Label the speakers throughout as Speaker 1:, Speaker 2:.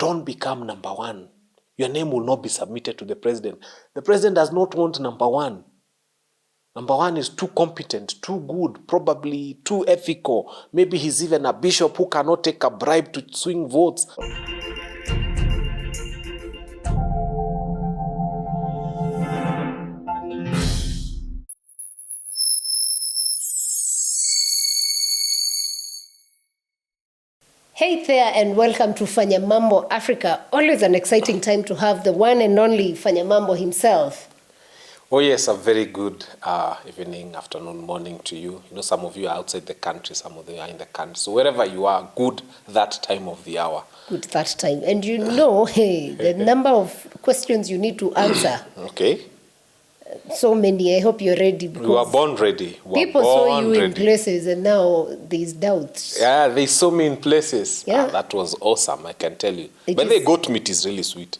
Speaker 1: don't become number one. Your name will not be submitted to the president. The president does not want number one. Number one is too competent, too good, probably too ethical. Maybe he's even a bishop who cannot take a bribe to swing votes.
Speaker 2: Hey there and welcome to Fanya Mambo Africa. Always an exciting time to have the one and only Fanya Mambo himself.
Speaker 1: Oh yes, a very good evening, afternoon, morning to you. You know, some of you are outside the country, some of you are in the country. So wherever you are, good that time of the hour.
Speaker 2: Good that time. And you know, hey, the number of questions you need to answer.
Speaker 1: Okay.
Speaker 2: So many. I hope you're ready.
Speaker 1: We were born ready.
Speaker 2: People saw you in places and now there's doubts.
Speaker 1: Yeah, they saw me in places.
Speaker 2: Yeah.
Speaker 1: That was awesome, I can tell you. But the goat meat is really sweet.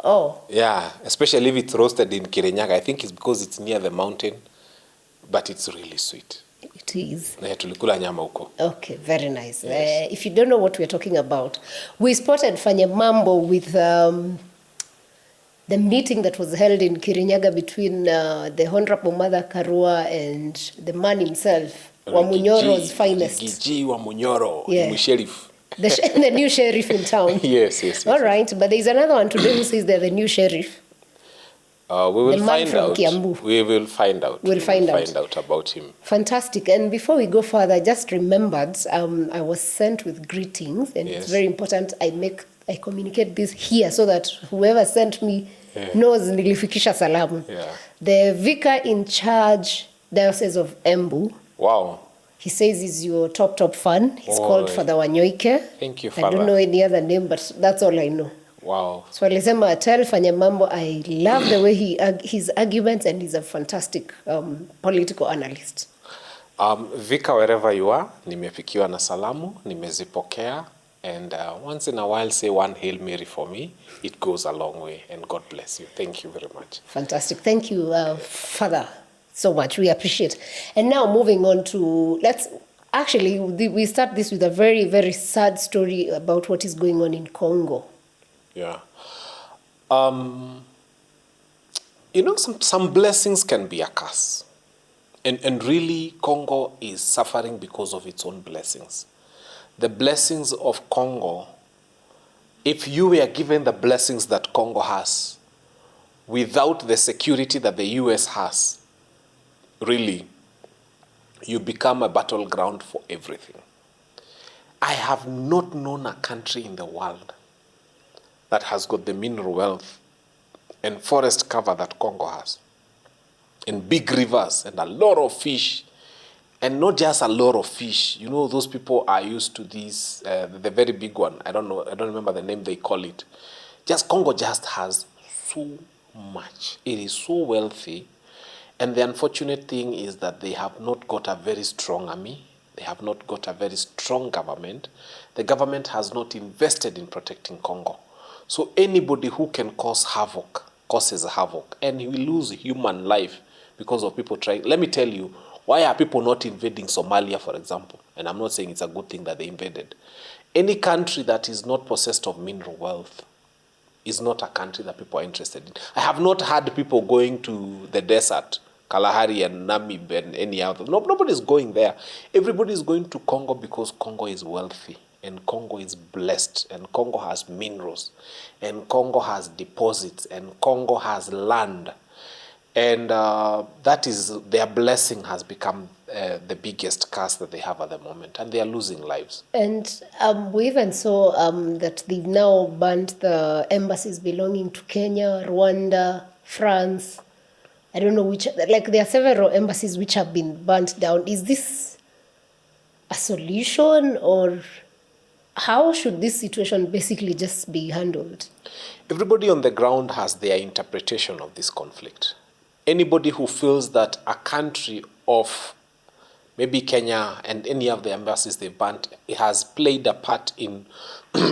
Speaker 2: Oh.
Speaker 1: Yeah, especially if it's roasted in Kirinyaga. I think it's because it's near the mountain, but it's really sweet.
Speaker 2: It is.
Speaker 1: Tulikula nyama huko.
Speaker 2: Okay, very nice.
Speaker 1: Yes.
Speaker 2: If you don't know what we're talking about, we spotted Fanya Mambo with the meeting that was held in Kirinyaga between the Honorable Mother Karua and the man himself, Wamunyoro's finest.
Speaker 1: Rigathi Wamunyoro,
Speaker 2: Yeah.
Speaker 1: sheriff.
Speaker 2: The new sheriff in town.
Speaker 1: Yes.
Speaker 2: All right, but there's another one today who says they're the new sheriff.
Speaker 1: We will
Speaker 2: The man
Speaker 1: find
Speaker 2: from
Speaker 1: out.
Speaker 2: Kiambu.
Speaker 1: We will find out.
Speaker 2: We'll find
Speaker 1: out about him.
Speaker 2: Fantastic. And before we go further, I just remembered I was sent with greetings, and
Speaker 1: Yes.
Speaker 2: it's very important I communicate this here so that whoever sent me knows nilifikisha salamu.
Speaker 1: Yeah.
Speaker 2: The vicar in charge, Diocese of Embu,
Speaker 1: Wow.
Speaker 2: he says he's your top fan. He's called Father Wanyoike.
Speaker 1: Thank you,
Speaker 2: I
Speaker 1: Father.
Speaker 2: don't know any other name, but that's all I know.
Speaker 1: Wow.
Speaker 2: So alisema, tell Fanya Mambo, I love the way his arguments, and he's a fantastic political analyst.
Speaker 1: Vika, wherever you are, nimefikiwa na salamu, nimezipokea, and once in a while say one Hail Mary for me. It goes a long way, and God bless you. Thank you very much.
Speaker 2: Fantastic. Thank you, Father, so much. We appreciate. And now moving on to, we start this with a very, very sad story about what is going on in Congo.
Speaker 1: Yeah. You know, some blessings can be a curse. And really, Congo is suffering because of its own blessings. The blessings of Congo, if you were given the blessings that Congo has, without the security that the US has, really, you become a battleground for everything. I have not known a country in the world that has got the mineral wealth and forest cover that Congo has, and big rivers and a lot of fish, and not just a lot of fish. You know, those people are used to these, the very big one. I don't remember the name they call it. Congo just has so much. It is so wealthy. And the unfortunate thing is that they have not got a very strong army. They have not got a very strong government. The government has not invested in protecting Congo. So anybody who can cause havoc causes havoc, and we lose human life because of people trying. Let me tell you, why are people not invading Somalia, for example? And I'm not saying it's a good thing that they invaded. Any country that is not possessed of mineral wealth is not a country that people are interested in. I have not had people going to the desert, Kalahari and Namib and any other. Nobody's going there. Everybody is going to Congo because Congo is wealthy, and Congo is blessed, and Congo has minerals, and Congo has deposits, and Congo has land. And that is, their blessing has become the biggest curse that they have at the moment, and they are losing lives. And
Speaker 2: we even saw that they've now banned the embassies belonging to Kenya, Rwanda, France. I don't know which, there are several embassies which have been burnt down. Is this a solution, or how should this situation basically just be handled?
Speaker 1: Everybody on the ground has their interpretation of this conflict. Anybody who feels that a country of maybe Kenya and any of the embassies they've banned, it has played a part in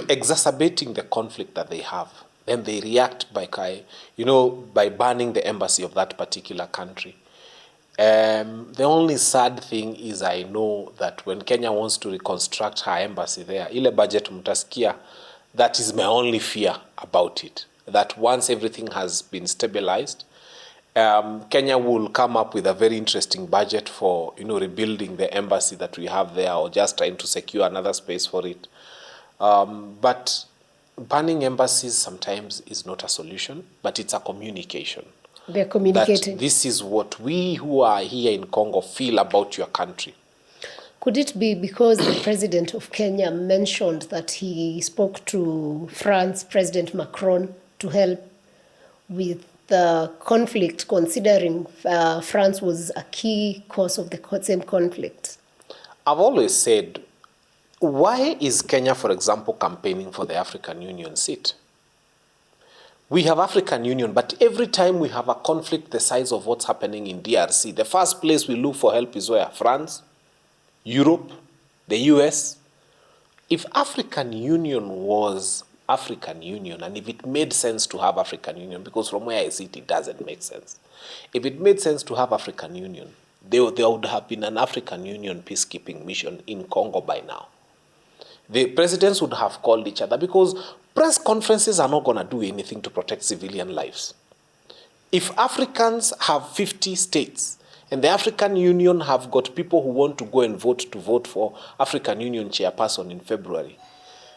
Speaker 1: exacerbating the conflict that they have, then they react by banning the embassy of that particular country. The only sad thing is I know that when Kenya wants to reconstruct her embassy there, ile budget mutasikia That is my only fear about it. That once everything has been stabilized, Kenya will come up with a very interesting budget for rebuilding the embassy that we have there, or just trying to secure another space for it. But banning embassies sometimes is not a solution, but it's a communication.
Speaker 2: They're communicating.
Speaker 1: That this is what we who are here in Congo feel about your country.
Speaker 2: Could it be because the president of Kenya mentioned that he spoke to France President Macron to help with the conflict, considering France was a key cause of the same conflict?
Speaker 1: I've always said, why is Kenya, for example, campaigning for the African Union seat? We have African Union, but every time we have a conflict the size of what's happening in DRC, the first place we look for help is where? France, Europe, the US. If African Union was African Union, and if it made sense to have African Union, because from where I sit, it doesn't make sense. If it made sense to have African Union, there would have been an African Union peacekeeping mission in Congo by now. The presidents would have called each other, because press conferences are not going to do anything to protect civilian lives. If Africans have 50 states, and the African Union have got people who want to go and vote for African Union chairperson in February,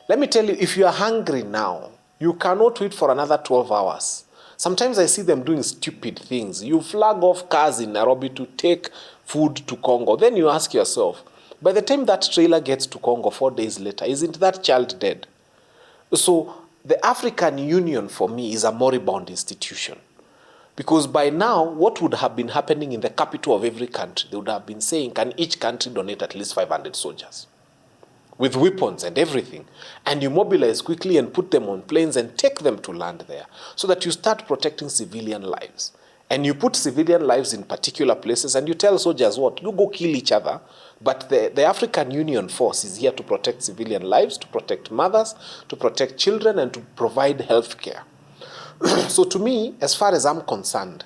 Speaker 1: let me tell you, if you are hungry now, you cannot wait for another 12 hours. Sometimes I see them doing stupid things. You flag off cars in Nairobi to take food to Congo. Then you ask yourself, by the time that trailer gets to Congo 4 days later, isn't that child dead? So the African Union for me is a moribund institution. Because by now, what would have been happening in the capital of every country, they would have been saying, can each country donate at least 500 soldiers? With weapons and everything. And you mobilize quickly and put them on planes and take them to land there, so that you start protecting civilian lives. And you put civilian lives in particular places, and you tell soldiers what? You go kill each other, but the African Union force is here to protect civilian lives, to protect mothers, to protect children, and to provide health care. So to me, as far as I'm concerned,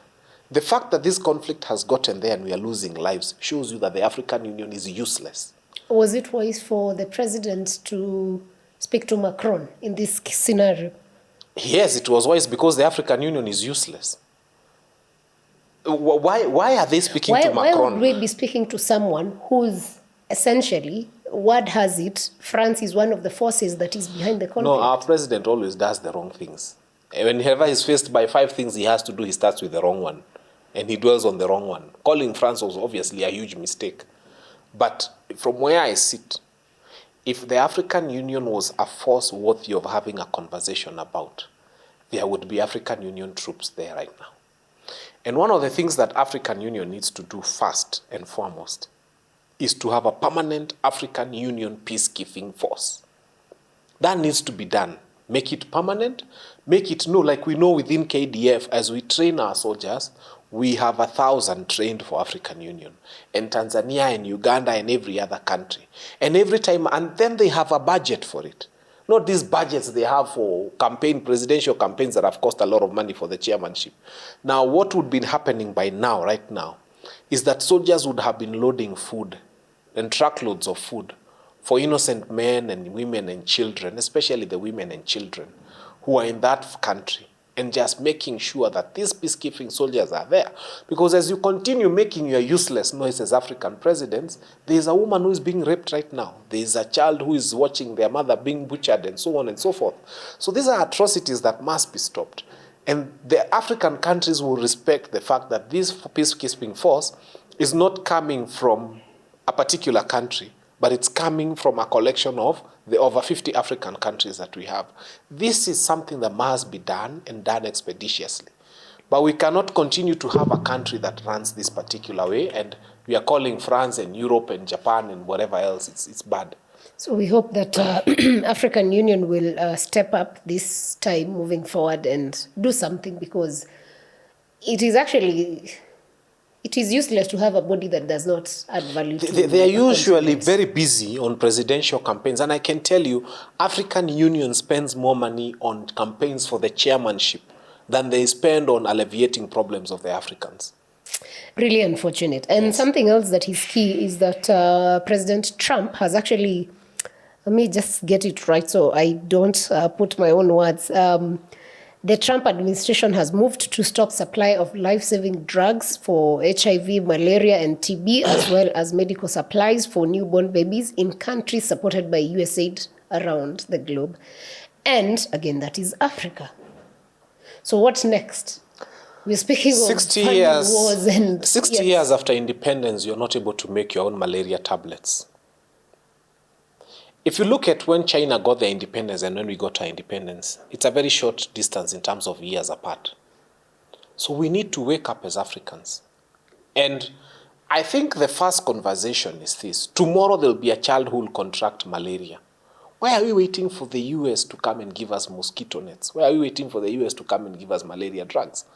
Speaker 1: the fact that this conflict has gotten there and we are losing lives shows you that the African Union is useless.
Speaker 2: Was it wise for the president to speak to Macron in this scenario?
Speaker 1: Yes, it was wise, because the African Union is useless. Why are they speaking to Macron?
Speaker 2: Why would we be speaking to someone who's essentially, word has it, France is one of the forces that is behind the conflict?
Speaker 1: No, our president always does the wrong things. Whenever he's faced by 5 things he has to do, he starts with the wrong one. And he dwells on the wrong one. Calling France was obviously a huge mistake. But from where I sit, if the African Union was a force worthy of having a conversation about, there would be African Union troops there right now. And one of the things that African Union needs to do first and foremost is to have a permanent African Union peacekeeping force. That needs to be done. Make it permanent. Make it know, like we know within KDF, as we train our soldiers, we have 1,000 trained for African Union, and Tanzania and Uganda and every other country. And every time, and then they have a budget for it. Not these budgets they have for presidential campaigns that have cost a lot of money for the chairmanship. Now, what would be happening by now, right now, is that soldiers would have been loading food and truckloads of food for innocent men and women and children, especially the women and children who are in that country, and just making sure that these peacekeeping soldiers are there. Because as you continue making your useless noise as African presidents, there is a woman who is being raped right now. There is a child who is watching their mother being butchered, and so on and so forth. So these are atrocities that must be stopped. And the African countries will respect the fact that this peacekeeping force is not coming from a particular country, but it's coming from a collection of the over 50 African countries that we have. This is something that must be done, and done expeditiously. But we cannot continue to have a country that runs this particular way, and we are calling France and Europe and Japan and whatever else. It's bad.
Speaker 2: So we hope that African Union will step up this time moving forward and do something, because it is useless to have a body that does not add value to
Speaker 1: They are usually very busy on presidential campaigns. And I can tell you, African Union spends more money on campaigns for the chairmanship than they spend on alleviating problems of the Africans.
Speaker 2: Really unfortunate. And Something else that is key is that President Trump has actually Let me just get it right so I don't put my own words. The Trump administration has moved to stop supply of life-saving drugs for HIV, malaria, and TB, as well as medical supplies for newborn babies in countries supported by USAID around the globe. And again, that is Africa. So what's next? We're speaking of
Speaker 1: 60
Speaker 2: funding
Speaker 1: years,
Speaker 2: wars and
Speaker 1: 60
Speaker 2: yes.
Speaker 1: years after independence, you're not able to make your own malaria tablets. If you look at when China got their independence and when we got our independence, it's a very short distance in terms of years apart. So we need to wake up as Africans. And I think the first conversation is this. Tomorrow there'll be a child who will contract malaria. Why are we waiting for the US to come and give us mosquito nets? Why are we waiting for the US to come and give us malaria drugs?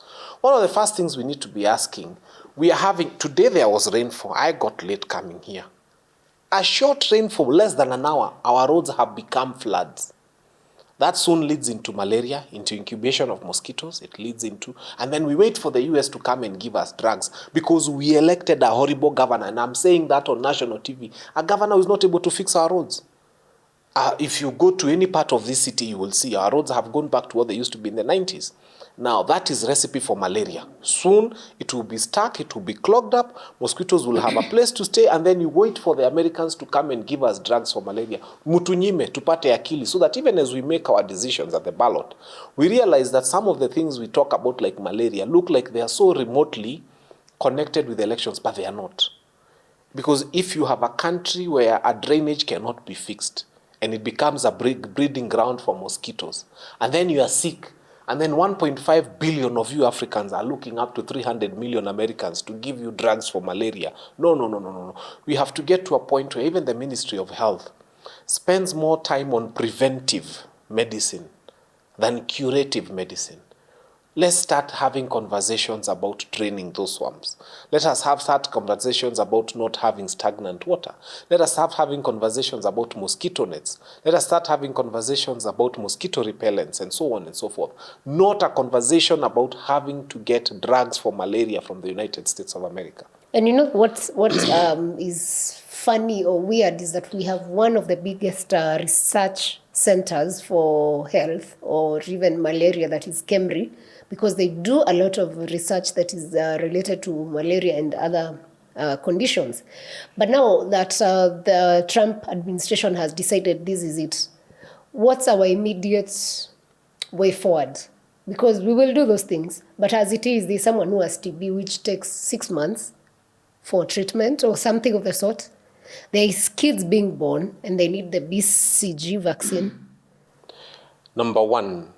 Speaker 1: One of the first things we need to be asking, today there was rainfall. I got late coming here. A short rain for less than an hour, our roads have become floods. That soon leads into malaria, into incubation of mosquitoes. It leads into, and then we wait for the US to come and give us drugs because we elected a horrible governor. And I'm saying that on national TV. A governor who is not able to fix our roads. If you go to any part of this city, you will see our roads have gone back to what they used to be in the 90s. Now, that is recipe for malaria. Soon, it will be stuck, it will be clogged up, mosquitoes will have a place to stay, and then you wait for the Americans to come and give us drugs for malaria. Mutunyime, tupate akili, so that even as we make our decisions at the ballot, we realize that some of the things we talk about like malaria look like they are so remotely connected with elections, but they are not. Because if you have a country where a drainage cannot be fixed, and it becomes a breeding ground for mosquitoes, and then you are sick, and then 1.5 billion of you Africans are looking up to 300 million Americans to give you drugs for malaria. No. We have to get to a point where even the Ministry of Health spends more time on preventive medicine than curative medicine. Let's start having conversations about draining those swamps. Let us start conversations about not having stagnant water. Let us start having conversations about mosquito nets. Let us start having conversations about mosquito repellents and so on and so forth. Not a conversation about having to get drugs for malaria from the United States of America.
Speaker 2: And you know what is funny or weird is that we have one of the biggest research centers for health or even malaria, that is KEMRI, because they do a lot of research that is related to malaria and other conditions. But now that the Trump administration has decided this is it, what's our immediate way forward? Because we will do those things, but as it is, there's someone who has TB, which takes 6 months for treatment or something of the sort. There is kids being born and they need the BCG vaccine.
Speaker 1: Number one,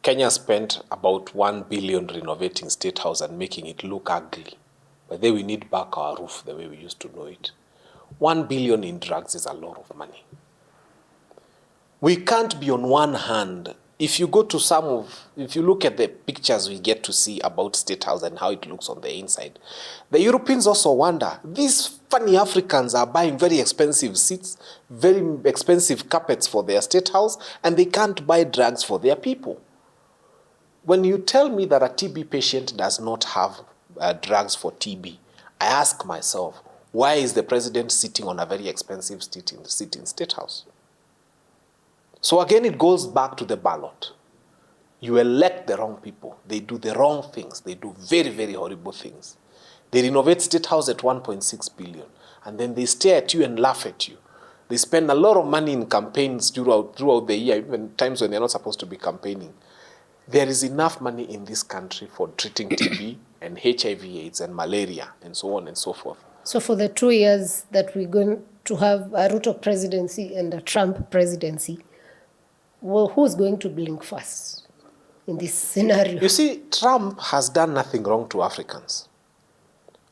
Speaker 1: Kenya spent about 1 billion renovating State House and making it look ugly. But then we need back our roof the way we used to know it. 1 billion in drugs is a lot of money. We can't be on one hand. If you look at the pictures we get to see about State House and how it looks on the inside, the Europeans also wonder, these funny Africans are buying very expensive seats, very expensive carpets for their State House, and they can't buy drugs for their people. When you tell me that a TB patient does not have drugs for TB, I ask myself, why is the president sitting on a very expensive seat in State House? So again, it goes back to the ballot. You elect the wrong people. They do the wrong things. They do very, very horrible things. They renovate State House at 1.6 billion, and then they stare at you and laugh at you. They spend a lot of money in campaigns throughout the year, even times when they're not supposed to be campaigning. There is enough money in this country for treating TB and HIV/AIDS and malaria and so on and so forth.
Speaker 2: So for the 2 years that we're going to have a Ruto presidency and a Trump presidency, well, who's going to blink first in this scenario?
Speaker 1: You see, Trump has done nothing wrong to Africans.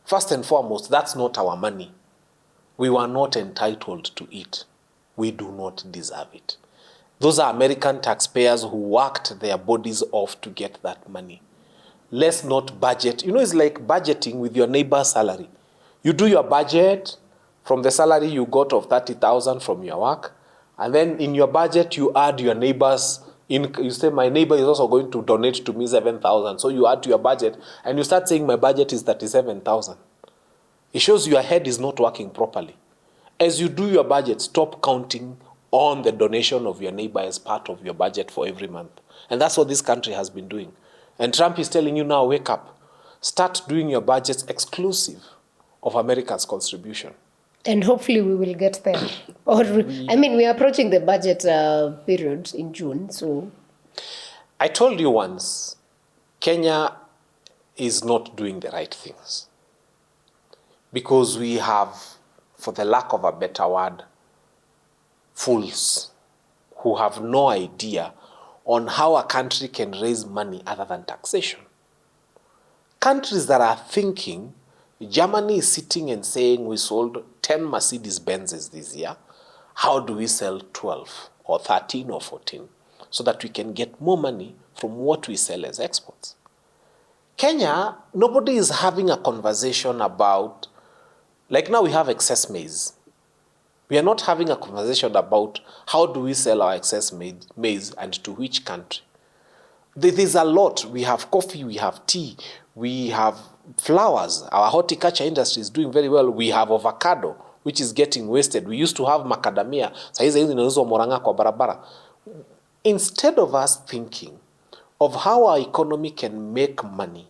Speaker 1: First and foremost, that's not our money. We were not entitled to it. We do not deserve it. Those are American taxpayers who worked their bodies off to get that money. Let's not budget. You know, it's like budgeting with your neighbor's salary. You do your budget from the salary you got of 30,000 from your work, and then in your budget, you add your neighbor's. You say, my neighbor is also going to donate to me 7,000. So you add to your budget, and you start saying, my budget is 37,000. It shows your head is not working properly. As you do your budget, stop counting on the donation of your neighbor as part of your budget for every month. And that's what this country has been doing. And Trump is telling you now, wake up. Start doing your budgets exclusive of America's contribution.
Speaker 2: And hopefully we will get there. We are approaching the budget period in June, so...
Speaker 1: I told you once, Kenya is not doing the right things. Because we have, for the lack of a better word, fools who have no idea on how a country can raise money other than taxation. Countries that are thinking, Germany is sitting and saying we sold 10 Mercedes-Benzes this year. How do we sell 12 or 13 or 14 so that we can get more money from what we sell as exports? Kenya, nobody is having a conversation about, like now we have excess maize. We are not having a conversation about how do we sell our excess maize and to which country. There's a lot. We have coffee, we have tea, we have flowers. Our horticulture industry is doing very well. We have avocado, which is getting wasted. We used to have macadamia. Instead of us thinking of how our economy can make money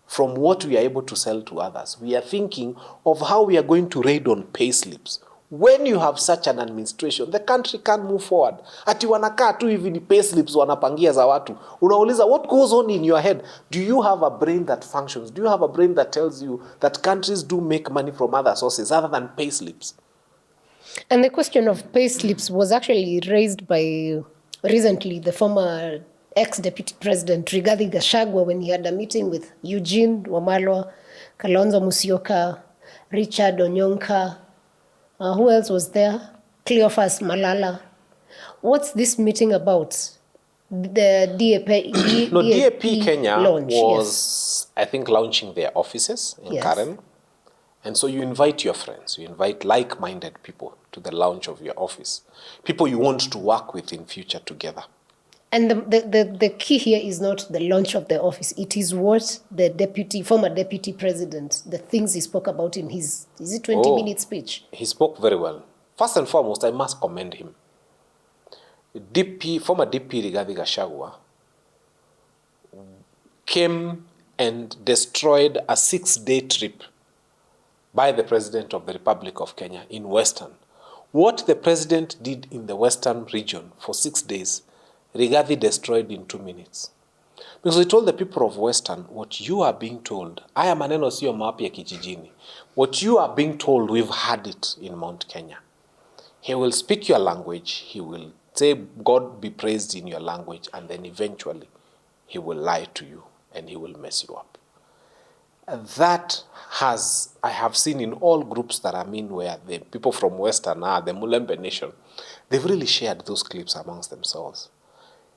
Speaker 1: from what we are able to sell to others, we are thinking of how we are going to raid on pay slips. When you have such an administration, the country can't move forward. Ati wanakaa tu hivi ni pay slips wanapangia za watu. Unauliza, what goes on in your head? Do you have a brain that functions? Do you have a brain that tells you that countries do make money from other sources other than pay slips?
Speaker 2: And the question of pay slips was actually raised by recently the former ex-deputy president Rigathi Gachagua when he had a meeting with Eugene Wamalwa, Kalonzo Musyoka, Richard Onyonka. Who else was there? Cleophas Malala. What's this meeting about? The
Speaker 1: DAP Kenya
Speaker 2: launch,
Speaker 1: was,
Speaker 2: yes.
Speaker 1: I think, launching their offices in Karen. And so you invite your friends, you invite like-minded people to the launch of your office. People you want to work with in future together.
Speaker 2: And the key here is not the launch of the office. It is what the former deputy president, the things he spoke about in his, is it 20-minute speech?
Speaker 1: He spoke very well. First and foremost, I must commend him. Former DP Rigathi Gachagua came and destroyed a 6-day trip by the President of the Republic of Kenya in Western. What the President did in the Western region for 6 days, Rigathi destroyed in 2 minutes. Because he told the people of Western, what you are being told, haya maneno sio mapya kijijini. What you are being told, we've had it in Mount Kenya. He will speak your language, he will say God be praised in your language, and then eventually he will lie to you and he will mess you up. That I have seen in all groups that I'm in where the people from Western are, the Mulembe Nation, they've really shared those clips amongst themselves.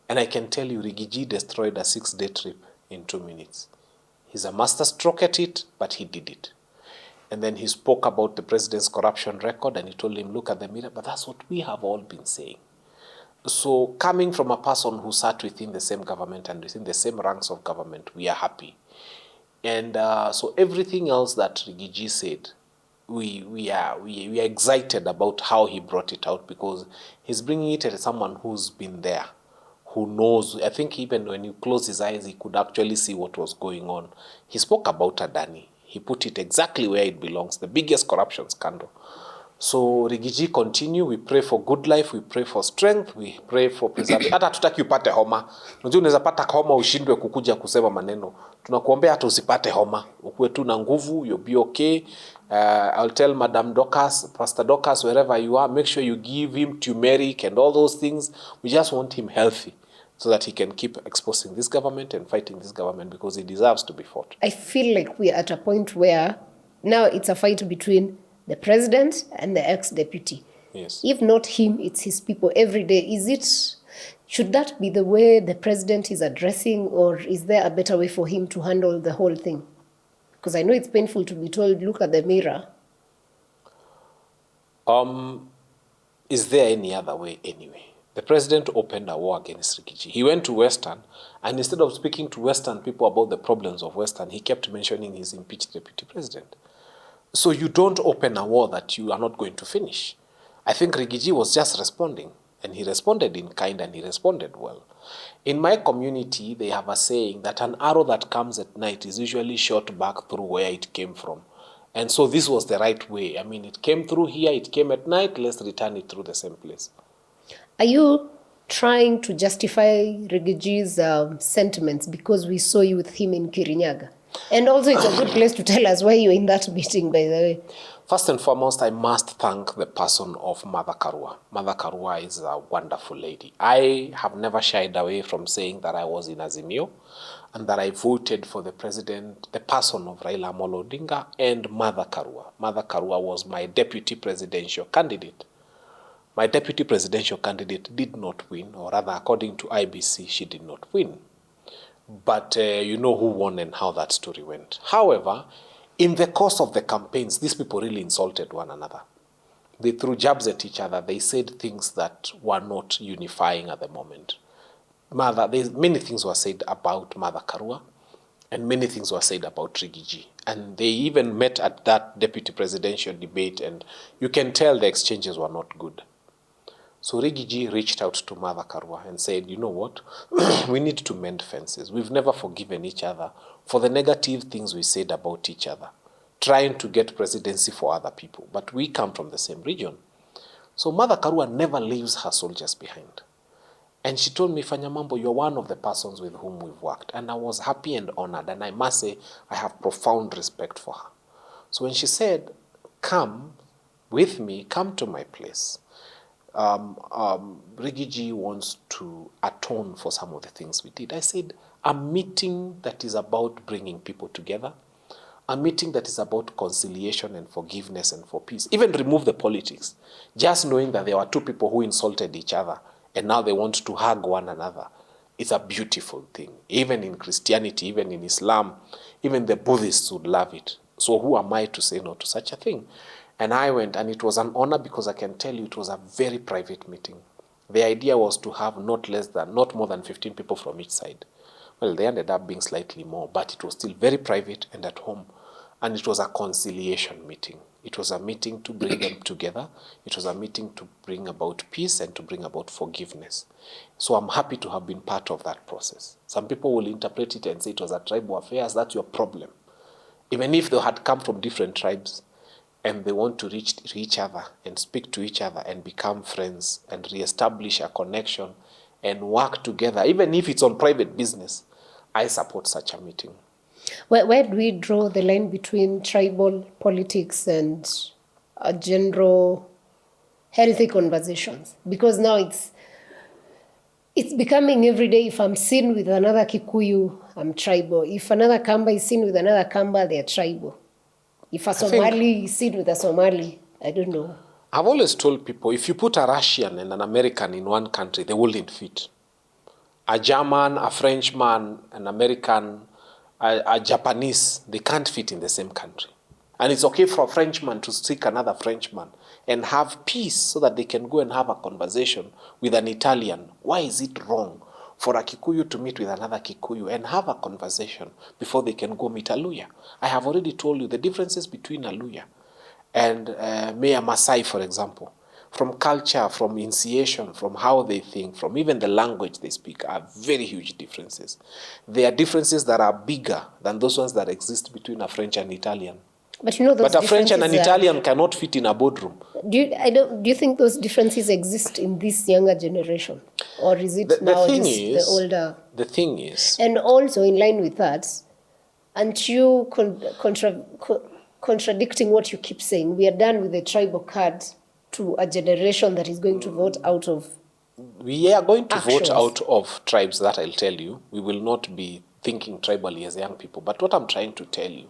Speaker 1: And I can tell you, Rigiji destroyed a 6-day trip in 2 minutes. He's a master stroke at it, but he did it. And then he spoke about the president's corruption record, and he told him, look at the mirror. But that's what we have all been saying. So coming from a person who sat within the same government and within the same ranks of government, we are happy. And so everything else that Rigiji said, we are excited about how he brought it out, because he's bringing it as someone who's been there, who knows. I think even when you close his eyes, he could actually see what was going on. He spoke about Adani. He put it exactly where it belongs, the biggest corruption scandal. So Rigiji, continue. We pray for good life. We pray for strength. We pray for preservation. Hata tutaki upate homa. Unajua unaweza pata homa ushindwe kukuja kusema maneno. Tunakuombea hata usipate homa. Ukuwe tu na nguvu. You'll be okay. I'll tell Madam Dorcas, Pastor Dorcas, wherever you are, make sure you give him turmeric and all those things. We just want him healthy, so that he can keep exposing this government and fighting this government, because he deserves to be fought.
Speaker 2: I feel like we are at a point where now it's a fight between the president and the ex-deputy.
Speaker 1: Yes.
Speaker 2: If not him, it's his people every day. Should that be the way the president is addressing, or is there a better way for him to handle the whole thing? Because I know it's painful to be told, look at the mirror.
Speaker 1: Is there any other way anyway? The president opened a war against Rigiji. He went to Western, and instead of speaking to Western people about the problems of Western, he kept mentioning his impeached deputy president. So you don't open a war that you are not going to finish. I think Rigiji was just responding, and he responded in kind and he responded well. In my community, they have a saying that an arrow that comes at night is usually shot back through where it came from. And so this was the right way. I mean, it came through here, it came at night, let's return it through the same place.
Speaker 2: Are you trying to justify Rigaji's sentiments because we saw you with him in Kirinyaga? And also, it's a good place to tell us why you're in that meeting, by the way.
Speaker 1: First and foremost, I must thank the person of Mother Karua. Mother Karua is a wonderful lady. I have never shied away from saying that I was in Azimio and that I voted for the president, the person of Raila Amolo Odinga and Mother Karua. Mother Karua was my deputy presidential candidate. My deputy presidential candidate did not win, or rather, according to IBC, she did not win. But you know who won and how that story went. However, in the course of the campaigns, these people really insulted one another. They threw jabs at each other. They said things that were not unifying at the moment. Many things were said about Mother Karua, and many things were said about Rigiji. And they even met at that deputy presidential debate, and you can tell the exchanges were not good. So Rigiji reached out to Mother Karua and said, you know what, we need to mend fences. We've never forgiven each other for the negative things we said about each other, trying to get presidency for other people. But we come from the same region. So Mother Karua never leaves her soldiers behind. And she told me, Fanyamambo, you're one of the persons with whom we've worked. And I was happy and honored. And I must say, I have profound respect for her. So when she said, come with me, come to my place, Rigiji wants to atone for some of the things we did. I said, a meeting that is about bringing people together, a meeting that is about conciliation and forgiveness and for peace. Even remove the politics. Just knowing that there were two people who insulted each other and now they want to hug one another. It's a beautiful thing. Even in Christianity, even in Islam, even the Buddhists would love it. So who am I to say no to such a thing? And I went, and it was an honor because I can tell you it was a very private meeting. The idea was to have not more than 15 people from each side. Well, they ended up being slightly more, but it was still very private and at home. And it was a conciliation meeting. It was a meeting to bring them together. It was a meeting to bring about peace and to bring about forgiveness. So I'm happy to have been part of that process. Some people will interpret it and say it was a tribal affair. That's your problem. Even if they had come from different tribes, and they want to reach each other and speak to each other and become friends and reestablish a connection and work together, even if it's on private business, I support such a meeting.
Speaker 2: Where do we draw the line between tribal politics and a general healthy conversations? Because now it's becoming every day. If I'm seen with another Kikuyu, I'm tribal. If another Kamba is seen with another Kamba, they're tribal. If a Somali is seen with a Somali, I don't know.
Speaker 1: I've always told people, if you put a Russian and an American in one country, they wouldn't fit. A German, a Frenchman, an American, a Japanese, they can't fit in the same country. And it's okay for a Frenchman to seek another Frenchman and have peace so that they can go and have a conversation with an Italian. Why is it wrong for a Kikuyu to meet with another Kikuyu and have a conversation before they can go meet a Luya? I have already told you the differences between a Luya and a Maasai, for example, from culture, from initiation, from how they think, from even the language they speak, are very huge differences. There are differences that are bigger than those ones that exist between a French and Italian.
Speaker 2: But you know, those
Speaker 1: a French and an Italian cannot fit in a boardroom.
Speaker 2: Do you think those differences exist in this younger generation? Or is it the older?
Speaker 1: The thing is...
Speaker 2: And also, in line with that, aren't you contradicting what you keep saying? We are done with the tribal card to a generation that is going to vote out of...
Speaker 1: We are going to vote out of tribes, that I'll tell you. We will not be thinking tribally as young people. But what I'm trying to tell you,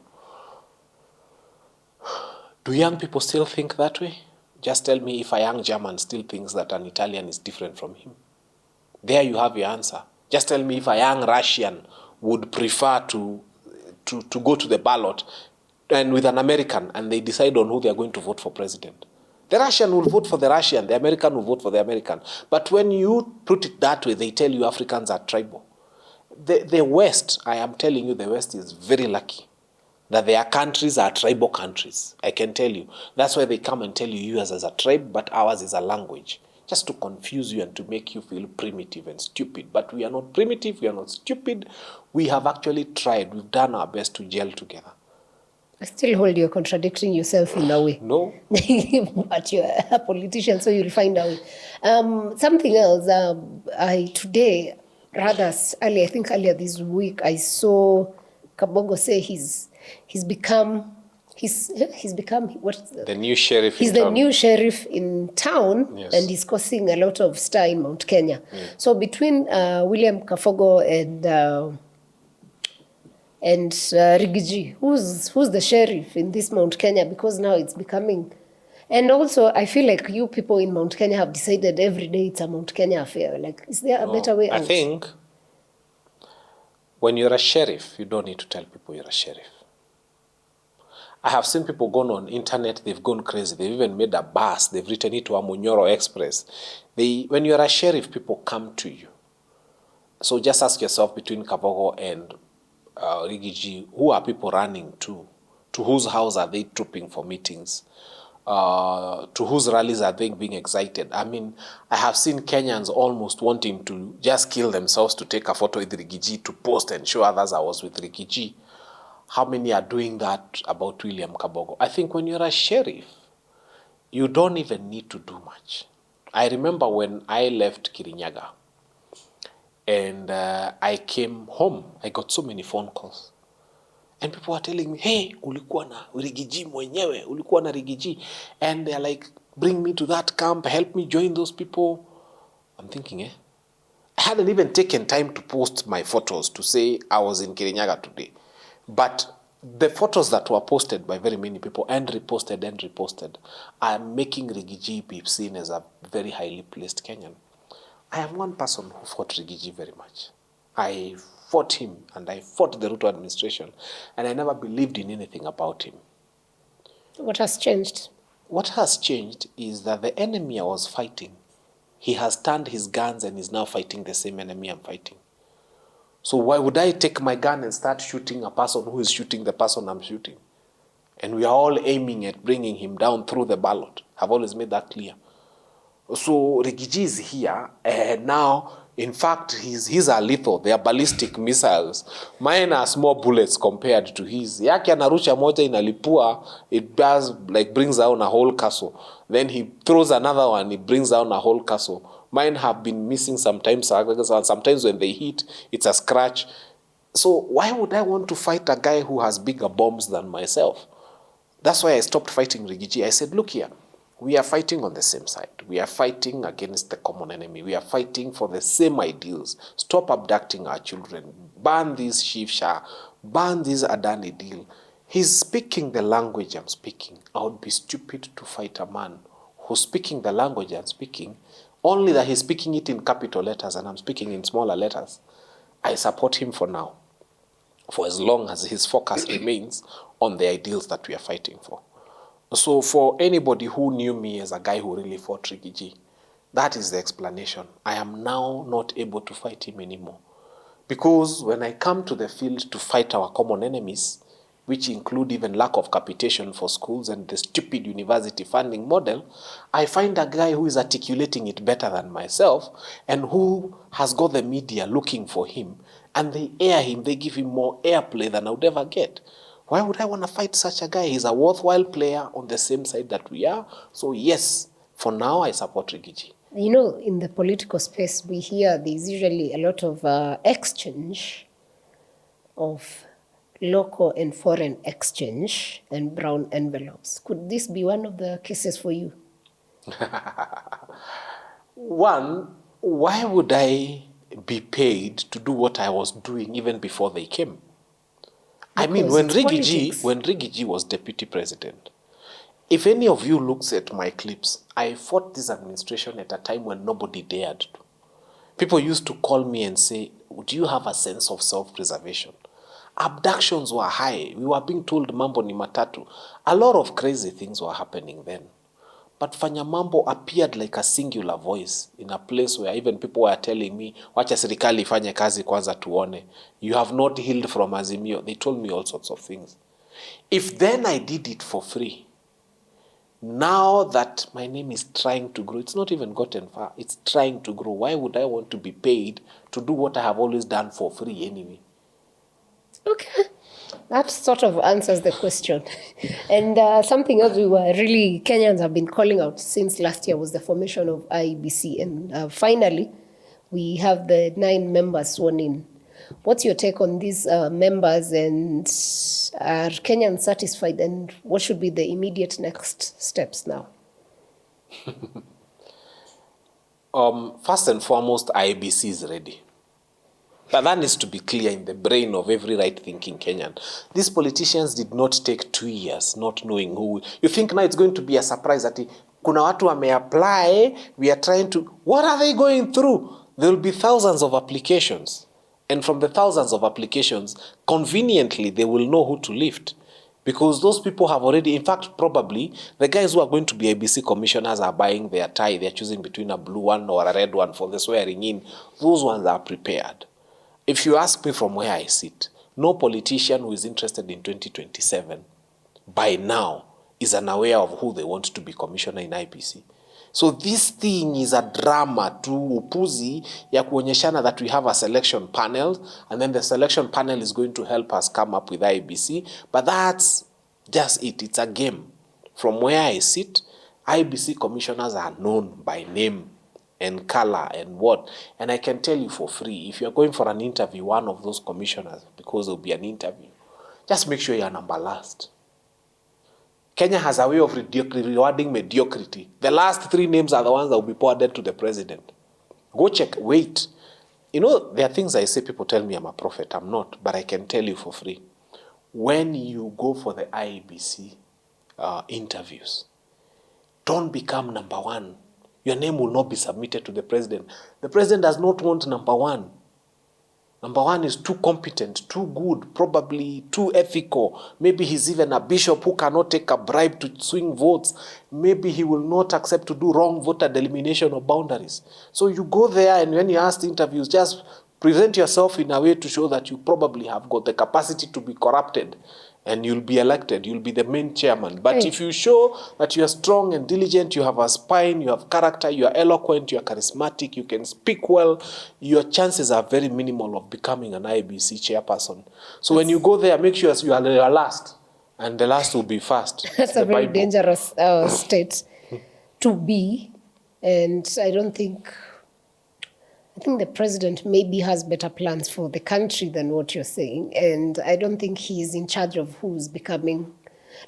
Speaker 1: do young people still think that way? Just tell me if a young German still thinks that an Italian is different from him. There you have your answer. Just tell me if a young Russian would prefer to go to the ballot and with an American and they decide on who they are going to vote for president. The Russian will vote for the Russian, the American will vote for the American. But when you put it that way, they tell you Africans are tribal. The West, I am telling you, the West is very lucky that their countries are tribal countries. I can tell you. That's why they come and tell you yours as a tribe, but ours is a language. Just to confuse you and to make you feel primitive and stupid. But we are not primitive, we are not stupid. We have actually tried. We've done our best to gel together.
Speaker 2: I still hold you're contradicting yourself in a way.
Speaker 1: No.
Speaker 2: But you're a politician, so you'll find a way. Something else, today, I think earlier this week, I saw Kabogo say he's become
Speaker 1: the new sheriff
Speaker 2: he's
Speaker 1: in
Speaker 2: the
Speaker 1: town.
Speaker 2: new sheriff in town.
Speaker 1: Yes.
Speaker 2: And he's causing a lot of stir in Mount Kenya. So between William Kafogo and Rigiji, who's the sheriff in this Mount Kenya? Because now it's becoming, and also I feel like you people in Mount Kenya have decided every day it's a Mount Kenya affair. Like, is there a better way out?
Speaker 1: I think when you're a sheriff, you don't need to tell people you're a sheriff. I have seen people gone on internet, they've gone crazy. They've even made a bus, they've written it to a Munyoro Express. When you're a sheriff, people come to you. So just ask yourself, between Kabogo and Rigiji, who are people running to? To whose house are they trooping for meetings? To whose rallies are they being excited? I mean, I have seen Kenyans almost wanting to just kill themselves to take a photo with Rigiji to post and show others I was with Rigiji. How many are doing that about William Kabogo? I think when you're a sheriff, you don't even need to do much. I remember when I left Kirinyaga and I came home, I got so many phone calls. And people were telling me, hey, ulikuwa na Rigiji mwenyewe, ulikuwa na Rigiji. And they're like, bring me to that camp, help me join those people. I'm thinking, I hadn't even taken time to post my photos to say I was in Kirinyaga today. But the photos that were posted by very many people and reposted are making Rigiji be seen as a very highly placed Kenyan. I am one person who fought Rigiji very much. I fought him and I fought the Ruto administration, and I never believed in anything about him.
Speaker 2: What has changed?
Speaker 1: What has changed is that the enemy I was fighting, he has turned his guns and is now fighting the same enemy I'm fighting. So why would I take my gun and start shooting a person who is shooting the person I'm shooting? And we are all aiming at bringing him down through the ballot. I've always made that clear. So Rigiji is here, and now, in fact, his are lethal. They are ballistic missiles. Mine are small bullets compared to his. Yake anarusha moja inalipua, it does, like, brings down a whole castle. Then he throws another one, it brings down a whole castle. Mine have been missing sometimes when they hit, it's a scratch. So why would I want to fight a guy who has bigger bombs than myself? That's why I stopped fighting Rigiji. I said, look here, we are fighting on the same side. We are fighting against the common enemy. We are fighting for the same ideals. Stop abducting our children. Ban this Shivsha. Ban this Adani deal. He's speaking the language I'm speaking. I would be stupid to fight a man who's speaking the language I'm speaking, only that he's speaking it in capital letters and I'm speaking in smaller letters. I support him for now, for as long as his focus remains on the ideals that we are fighting for. So for anybody who knew me as a guy who really fought Rigiji, that is the explanation. I am now not able to fight him anymore. Because when I come to the field to fight our common enemies, which include even lack of capitation for schools and the stupid university funding model, I find a guy who is articulating it better than myself and who has got the media looking for him, and they air him, they give him more airplay than I would ever get. Why would I want to fight such a guy? He's a worthwhile player on the same side that we are. So yes, for now I support Rigiji.
Speaker 2: You know, in the political space, we hear there's usually a lot of exchange of local and foreign exchange and brown envelopes. Could this be one of the cases for you?
Speaker 1: One, why would I be paid to do what I was doing even before they came? I mean, when Rigiji was deputy president, if any of you looks at my clips, I fought this administration at a time when nobody dared to. People used to call me and say, do you have a sense of self-preservation? Abductions were high. We were being told mambo ni matatu. A lot of crazy things were happening then. But Fanya Mambo appeared like a singular voice in a place where even people were telling me, wacha serikali ifanye kazi kwanza tuone. You have not healed from Azimio. They told me all sorts of things. If then I did it for free, now that my name is trying to grow, it's not even gotten far, it's trying to grow. Why would I want to be paid to do what I have always done for free anyway?
Speaker 2: Okay. That sort of answers the question. And something else Kenyans have been calling out since last year was the formation of IEBC. And finally, we have the 9 members sworn in. What's your take on these members, and are Kenyans satisfied, and what should be the immediate next steps now?
Speaker 1: First and foremost, IEBC is ready. But that needs to be clear in the brain of every right-thinking Kenyan. These politicians did not take 2 years not knowing who. You think now it's going to be a surprise that kuna watu apply, we are trying to. What are they going through? There will be thousands of applications. And from the thousands of applications, conveniently, they will know who to lift. Because those people have already, in fact, probably, the guys who are going to be ABC commissioners are buying their tie. They're choosing between a blue one or a red one for the swearing in. Those ones are prepared. If you ask me from where I sit, no politician who is interested in 2027 by now is unaware of who they want to be commissioner in IPC. So this thing is a drama to upuzi ya kuonyeshana that we have a selection panel, and then the selection panel is going to help us come up with IBC. But that's just it. It's a game. From where I sit, IBC commissioners are known by name and color and what. And I can tell you for free, if you're going for an interview, one of those commissioners, because there'll be an interview, just make sure you're number last. Kenya has a way of rewarding mediocrity. The last 3 names are the ones that will be forwarded to the president. Go check, wait. You know, there are things I say, people tell me I'm a prophet. I'm not, but I can tell you for free. When you go for the IEBC interviews, don't become number 1. Your name will not be submitted to the president. The president does not want number 1. Number 1 is too competent, too good, probably too ethical. Maybe he's even a bishop who cannot take a bribe to swing votes. Maybe he will not accept to do wrong voter delimitation of boundaries. So you go there, and when you ask the interviews, just present yourself in a way to show that you probably have got the capacity to be corrupted, and you'll be elected. You'll be the main chairman. But if you show that you are strong and diligent, you have a spine, you have character, you are eloquent, you are charismatic, you can speak well, your chances are very minimal of becoming an IBC chairperson. So when you go there, make sure you are the last, and the last will be first.
Speaker 2: That's a very dangerous state to be. And I think the president maybe has better plans for the country than what you're saying. And I don't think he's in charge of who's becoming.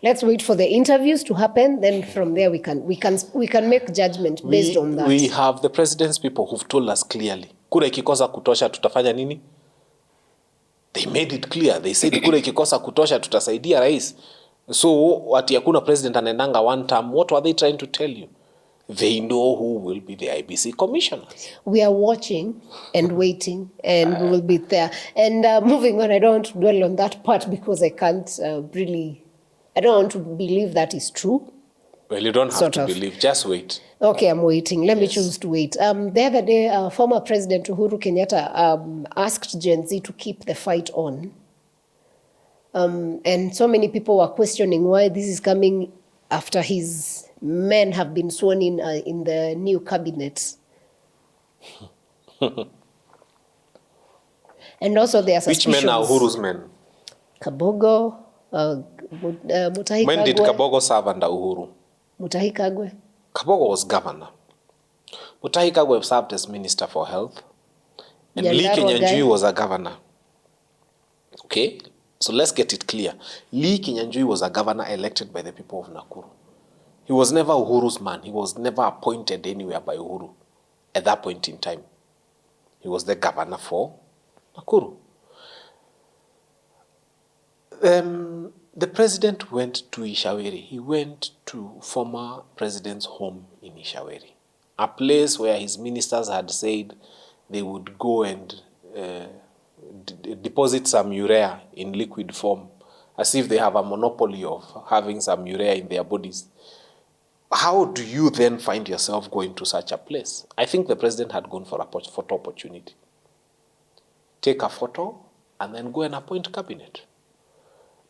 Speaker 2: Let's wait for the interviews to happen. Then from there we can make judgment based on that.
Speaker 1: We have the president's people who've told us clearly, kura ikikosa kutosha tutafanya nini? They made it clear. They said kura ikikosa kutosha tutasaidia rais. So ati hakuna president anaendanga 1 term. What were they trying to tell you? They know who will be the IBC commissioners.
Speaker 2: We are watching and waiting, and we will be there. And moving on, I don't want to dwell on that part because I can't I don't want to believe that is true.
Speaker 1: Well, you don't have to believe, just wait.
Speaker 2: Okay, I'm waiting. Let me choose to wait. The other day, former President Uhuru Kenyatta asked Gen Z to keep the fight on. And so many people were questioning why this is coming after his men have been sworn in the new cabinet. And also there are suspicions.
Speaker 1: Which men are Uhuru's men?
Speaker 2: Kabogo, Mutahi Kagwe.
Speaker 1: When did Kabogo serve under Uhuru?
Speaker 2: Mutahi Kagwe.
Speaker 1: Kabogo was governor. Mutahi Kagwe served as Minister for Health. And Lee Kenyanjui was a governor. Okay? So let's get it clear. Lee Kenyanjui was a governor elected by the people of Nakuru. He was never Uhuru's man. He was never appointed anywhere by Uhuru at that point in time. He was the governor for Nakuru. The president went to Ishaweri. He went to former president's home in Ishaweri, a place where his ministers had said they would go and deposit some urea in liquid form, as if they have a monopoly of having some urea in their bodies. How do you then find yourself going to such a place? I think the president had gone for a photo opportunity. Take a photo and then go and appoint cabinet.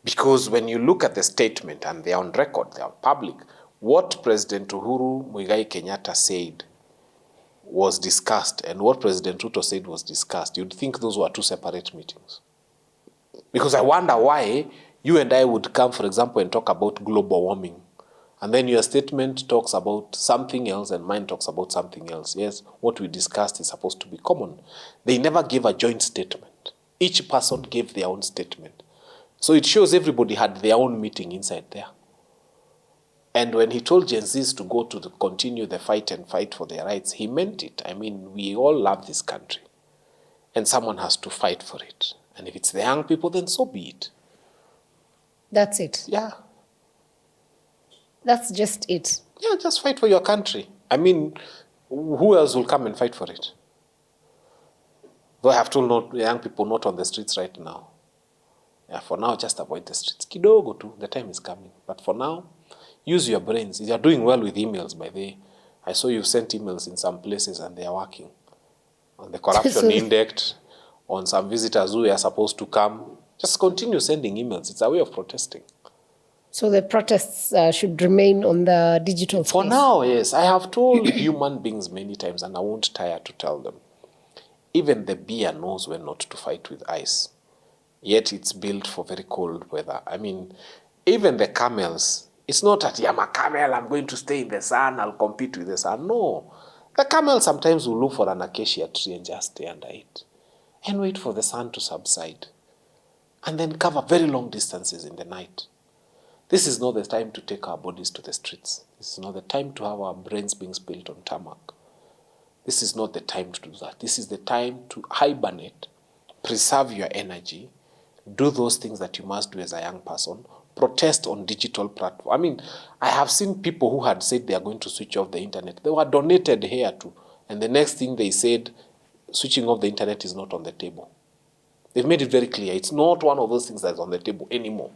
Speaker 1: Because when you look at the statement, and they're on record, they're public, what President Uhuru Muigai Kenyatta said was discussed, and what President Ruto said was discussed, you'd think those were two separate meetings. Because I wonder why you and I would come, for example, and talk about global warming, and then your statement talks about something else and mine talks about something else. Yes, what we discussed is supposed to be common. They never gave a joint statement. Each person gave their own statement. So it shows everybody had their own meeting inside there. And when he told Gen Zs to go to continue the fight and fight for their rights, he meant it. I mean, we all love this country. And someone has to fight for it. And if it's the young people, then so be it.
Speaker 2: That's it.
Speaker 1: Yeah.
Speaker 2: That's just it.
Speaker 1: Yeah, just fight for your country. I mean, who else will come and fight for it? Though I have told young people not on the streets right now. Yeah, for now, just avoid the streets. Kidogo tu, the time is coming. But for now, use your brains. You are doing well with emails, by the way. I saw you've sent emails in some places and they are working. On the corruption index, on some visitors who are supposed to come. Just continue sending emails. It's a way of protesting.
Speaker 2: So the protests should remain on the digital space?
Speaker 1: For now, yes. I have told human beings many times, and I won't tire to tell them. Even the bear knows when not to fight with ice. Yet it's built for very cold weather. I mean, even the camels, it's not that I'm a camel, I'm going to stay in the sun, I'll compete with the sun. No. The camel sometimes will look for an acacia tree and just stay under it and wait for the sun to subside and then cover very long distances in the night. This is not the time to take our bodies to the streets. This is not the time to have our brains being spilled on tarmac. This is not the time to do that. This is the time to hibernate, preserve your energy, do those things that you must do as a young person, protest on digital platform. I mean, I have seen people who had said they are going to switch off the internet. They were donated here too. And the next thing they said, switching off the internet is not on the table. They've made it very clear. It's not one of those things that's on the table anymore.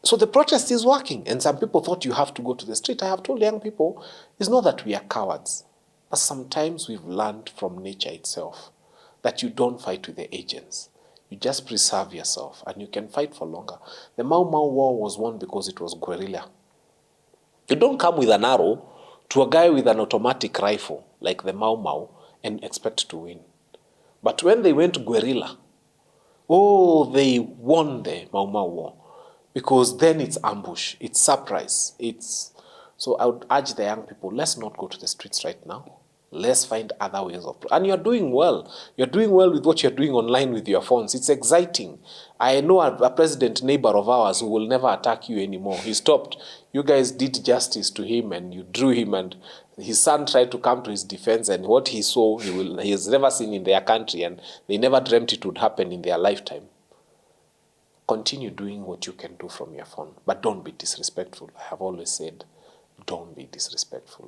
Speaker 1: So the protest is working. And some people thought you have to go to the street. I have told young people, it's not that we are cowards. But sometimes we've learned from nature itself that you don't fight with the agents. You just preserve yourself and you can fight for longer. The Mau Mau War was won because it was guerrilla. You don't come with an arrow to a guy with an automatic rifle like the Mau Mau and expect to win. But when they went guerrilla, they won the Mau Mau War. Because then it's ambush, it's surprise. So I would urge the young people, let's not go to the streets right now. Let's find other ways of... And you're doing well. You're doing well with what you're doing online with your phones. It's exciting. I know a president neighbor of ours who will never attack you anymore. He stopped. You guys did justice to him and you drew him, and his son tried to come to his defense, and what he saw, he has never seen in their country, and they never dreamt it would happen in their lifetime. Continue doing what you can do from your phone, but don't be disrespectful. I have always said, don't be disrespectful.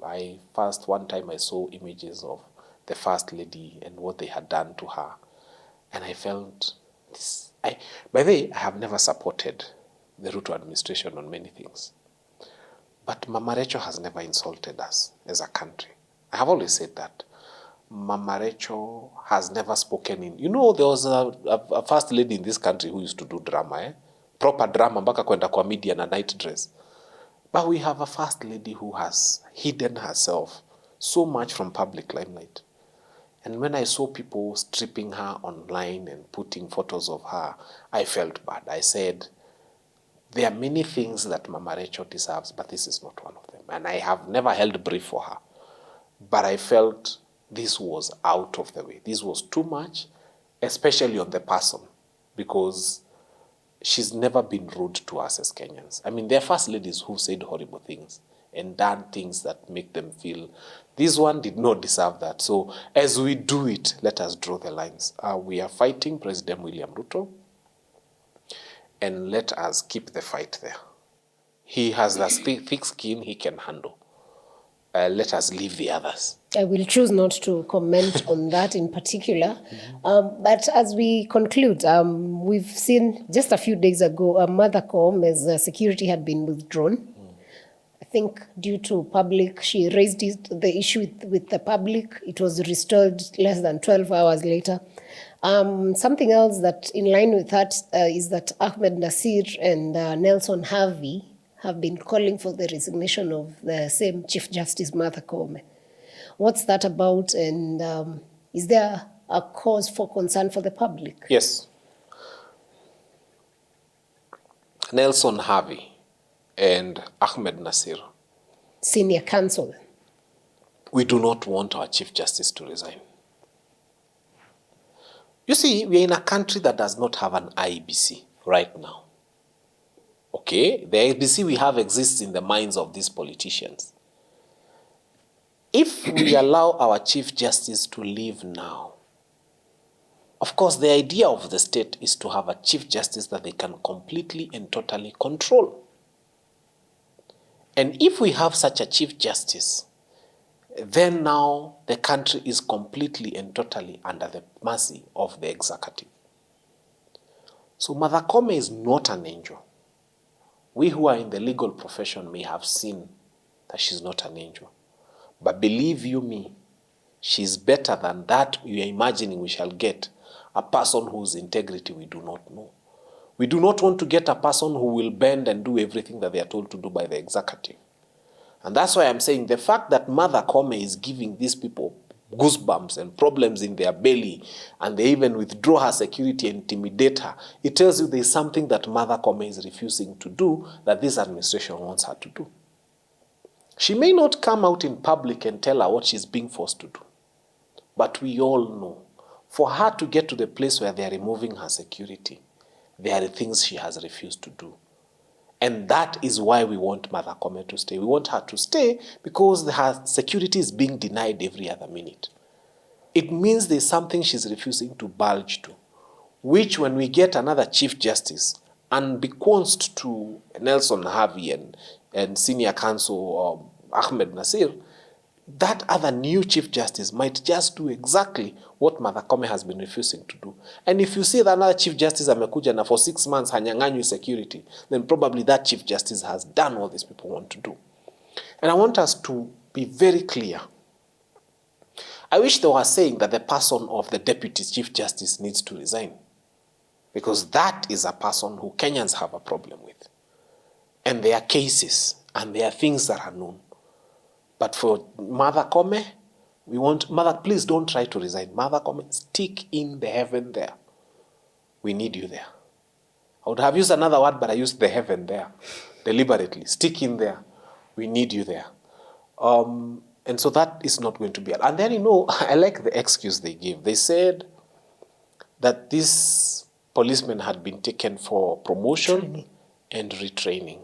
Speaker 1: One time I saw images of the First Lady and what they had done to her. And I felt this. By the way, I have never supported the Ruto administration on many things. But Mama Rachel has never insulted us as a country. I have always said that. Mama Rachel has never spoken in... there was a First Lady in this country who used to do drama, proper drama, mpaka kwenda kwa media na night dress. But we have a First Lady who has hidden herself so much from public limelight. And when I saw people stripping her online and putting photos of her, I felt bad. I said, there are many things that Mama Rachel deserves, but this is not one of them. And I have never held brief for her. But I felt this was out of the way. This was too much, especially on the person, because she's never been rude to us as Kenyans. I mean, there are first ladies who said horrible things and done things that make them feel, this one did not deserve that. So as we do it, let us draw the lines. We are fighting President William Ruto, and let us keep the fight there. He has the thick skin he can handle. Let us leave the others.
Speaker 2: I will choose not to comment on that in particular. But as we conclude, we've seen just a few days ago, Mothercom, as security had been withdrawn. I think due to public, she raised the issue with the public. It was restored less than 12 hours later. Something else that in line with that is that Ahmed Nasir and Nelson Harvey have been calling for the resignation of the same Chief Justice Martha Koome. What's that about, and is there a cause for concern for the public?
Speaker 1: Yes. Nelson Harvey and Ahmed Nasir.
Speaker 2: Senior counsel.
Speaker 1: We do not want our Chief Justice to resign. You see, we are in a country that does not have an IEBC right now. Okay, the IEBC we have exists in the minds of these politicians. If we allow our Chief Justice to leave now, of course, the idea of the state is to have a Chief Justice that they can completely and totally control. And if we have such a Chief Justice, then now the country is completely and totally under the mercy of the executive. So Martha Koome is not an angel. We who are in the legal profession may have seen that she's not an angel. But believe you me, she's better than that we are imagining we shall get, a person whose integrity we do not know. We do not want to get a person who will bend and do everything that they are told to do by the executive. And that's why I'm saying the fact that Martha Koome is giving these people goosebumps and problems in their belly, and they even withdraw her security and intimidate her, it tells you there's something that Martha Koome is refusing to do that this administration wants her to do. She may not come out in public and tell her what she's being forced to do, but we all know, for her to get to the place where they are removing her security, there are things she has refused to do. And that is why we want Martha Koome to stay. We want her to stay because her security is being denied every other minute. It means there's something she's refusing to bulge to, which when we get another Chief Justice, unbeknownst to Nelson Harvey and Senior Counsel Ahmed Nasir, that other new Chief Justice might just do exactly what Martha Koome has been refusing to do. And if you see that another Chief Justice amekuja na for 6 months hanyang'anywi security, then probably that Chief Justice has done what these people want to do. And I want us to be very clear. I wish they were saying that the person of the Deputy Chief Justice needs to resign, because that is a person who Kenyans have a problem with. And there are cases and there are things that are known. But for Martha Koome, we want, Mother, please don't try to resign. Martha Koome, stick in the heaven there. We need you there. I would have used another word, but I used the heaven there deliberately. Stick in there. We need you there. And so that is not going to be. And then, I like the excuse they gave. They said that this policeman had been taken for promotion and retraining.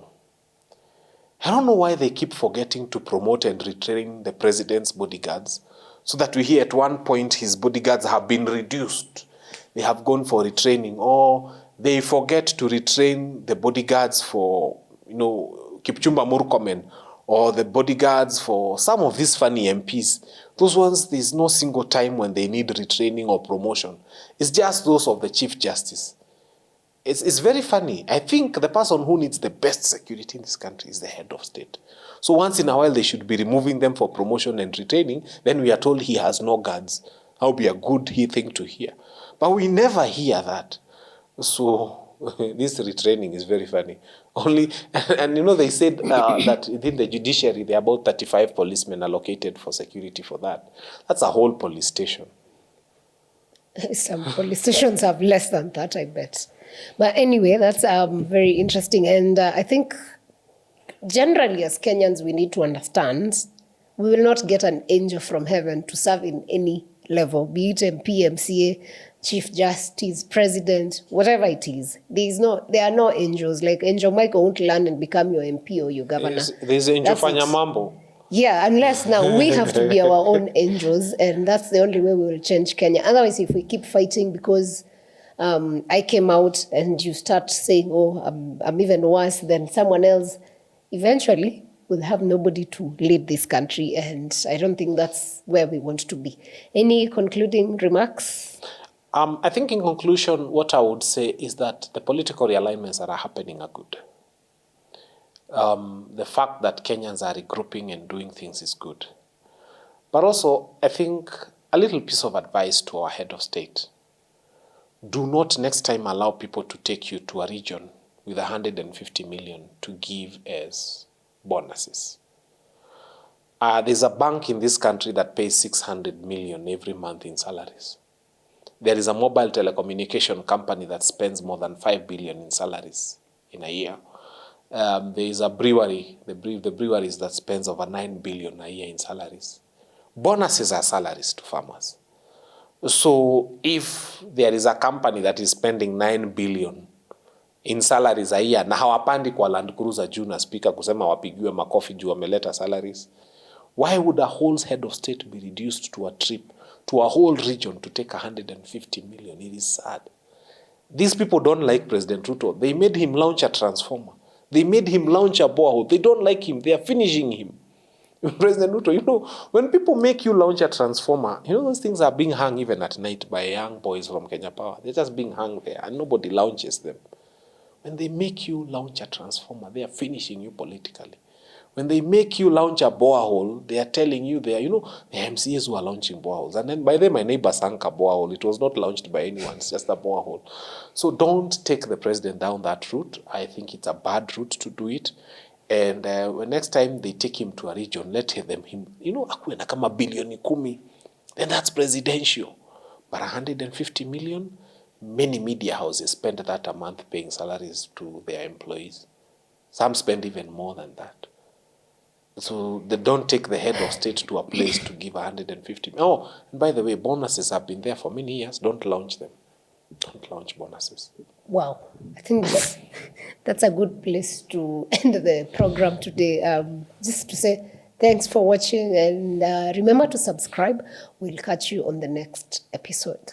Speaker 1: I don't know why they keep forgetting to promote and retrain the president's bodyguards, so that we hear at one point his bodyguards have been reduced. They have gone for retraining, or they forget to retrain the bodyguards for, Kipchumba Murkomen, or the bodyguards for some of these funny MPs. Those ones, there's no single time when they need retraining or promotion. It's just those of the Chief Justice. It's very funny. I think the person who needs the best security in this country is the head of state. So once in a while, they should be removing them for promotion and retraining. Then we are told he has no guards. That would be a good thing to hear. But we never hear that. So this retraining is very funny. They said that within the judiciary, there are about 35 policemen allocated for security for that. That's a whole police station.
Speaker 2: Some police stations have less than that, I bet. But anyway, that's very interesting. And I think generally as Kenyans, we need to understand we will not get an angel from heaven to serve in any level, be it MP, MCA, Chief Justice, President, whatever it is. There are no angels. Like Angel Michael won't land and become your MP or your governor.
Speaker 1: There's Angel Fanya Mambo.
Speaker 2: Yeah, unless now we have to be our own angels, and that's the only way we will change Kenya. Otherwise, if we keep fighting because I came out and you start saying, I'm even worse than someone else, eventually we'll have nobody to lead this country, and I don't think that's where we want to be. Any concluding remarks?
Speaker 1: I think in conclusion, what I would say is that the political realignments that are happening are good. The fact that Kenyans are regrouping and doing things is good. But also, I think a little piece of advice to our head of state. do not next time allow people to take you to a region with 150 million to give as bonuses. There's a bank in this country that pays 600 million every month in salaries. There is a mobile telecommunication company that spends more than 5 billion in salaries in a year. There is a brewery, the breweries that spends over 9 billion a year in salaries. Bonuses are salaries to farmers. So if there is a company that is spending 9 billion in salaries a year na hawapandi kwa Land Cruiser juu na speaker kusema wapigiwe makofi juu wameleta salaries, why would a whole head of state be reduced to a trip to a whole region to take 150 million? It is sad. These people don't like President Ruto. They made him launch a transformer. They made him launch a borehole. They don't like him. They are finishing him. President Ruto, when people make you launch a transformer, those things are being hung even at night by young boys from Kenya Power. They're just being hung there and nobody launches them. When they make you launch a transformer, they are finishing you politically. When they make you launch a borehole, they are telling you the MCAs who are launching boreholes. And then by then my neighbor sank a borehole. It was not launched by anyone. It's just a borehole. So don't take the president down that route. I think it's a bad route to do it. And when next time they take him to a region, let him, akuwe na kama bilioni 10, then that's presidential. But 150 million, many media houses spend that a month paying salaries to their employees. Some spend even more than that. So they don't take the head of state to a place to give 150 million. Oh, and by the way, bonuses have been there for many years. Don't launch them. Don't launch bonuses.
Speaker 2: Wow. I think that's a good place to end the program today. Just to say thanks for watching and remember to subscribe. We'll catch you on the next episode.